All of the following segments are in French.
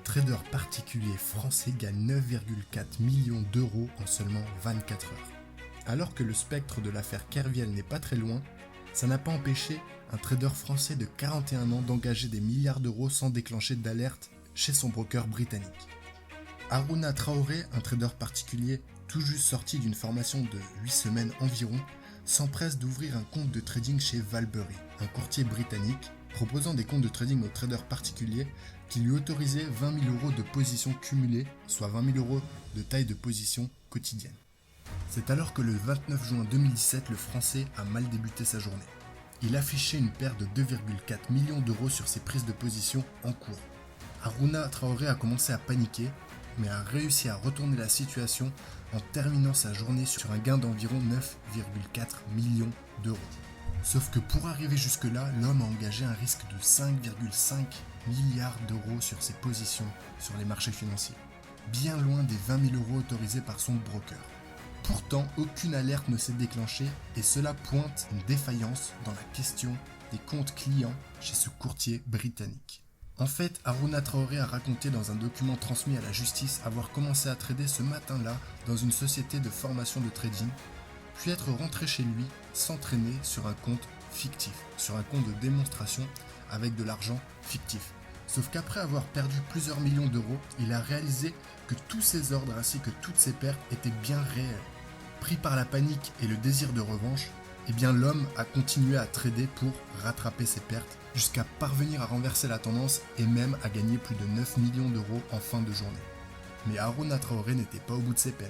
trader particulier français gagne 9,4 millions d'euros en seulement 24 heures. Alors que le spectre de l'affaire Kerviel n'est pas très loin, ça n'a pas empêché un trader français de 41 ans d'engager des milliards d'euros sans déclencher d'alerte chez son broker britannique. Harouna Traoré, un trader particulier tout juste sorti d'une formation de 8 semaines environ, s'empresse d'ouvrir un compte de trading chez Valbury, un courtier britannique, proposant des comptes de trading aux traders particuliers qui lui autorisaient 20 000 euros de position cumulée, soit 20 000 euros de taille de position quotidienne. C'est alors que le 29 juin 2017, le Français a mal débuté sa journée. Il affichait une perte de 2,4 millions d'euros sur ses prises de position en cours. Harouna Traoré a commencé à paniquer, mais a réussi à retourner la situation en terminant sa journée sur un gain d'environ 9,4 millions d'euros. Sauf que pour arriver jusque-là, l'homme a engagé un risque de 5,5 milliards d'euros sur ses positions sur les marchés financiers, bien loin des 20 000 euros autorisés par son broker. Pourtant, aucune alerte ne s'est déclenchée et cela pointe une défaillance dans la question des comptes clients chez ce courtier britannique. En fait, Harouna Traoré a raconté dans un document transmis à la justice avoir commencé à trader ce matin-là dans une société de formation de trading, puis être rentré chez lui s'entraîner sur un compte fictif, sur un compte de démonstration avec de l'argent fictif. Sauf qu'après avoir perdu plusieurs millions d'euros, il a réalisé que tous ses ordres ainsi que toutes ses pertes étaient bien réels. Pris par la panique et le désir de revanche, l'homme a continué à trader pour rattraper ses pertes jusqu'à parvenir à renverser la tendance et même à gagner plus de 9 millions d'euros en fin de journée. Mais Harouna Traoré n'était pas au bout de ses peines.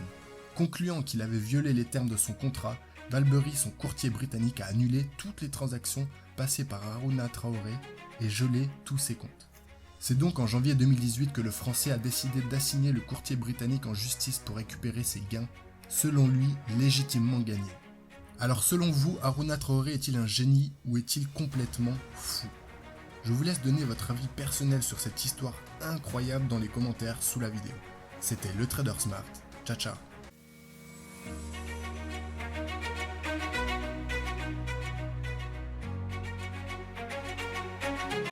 Concluant qu'il avait violé les termes de son contrat, Valbury, son courtier britannique, a annulé toutes les transactions passées par Harouna Traoré et gelé tous ses comptes. C'est donc en janvier 2018 que le Français a décidé d'assigner le courtier britannique en justice pour récupérer ses gains, selon lui légitimement gagnés. Alors selon vous, Harouna Traoré est-il un génie ou est-il complètement fou? Je vous laisse donner votre avis personnel sur cette histoire incroyable dans les commentaires sous la vidéo. C'était le Trader Smart. Ciao ciao.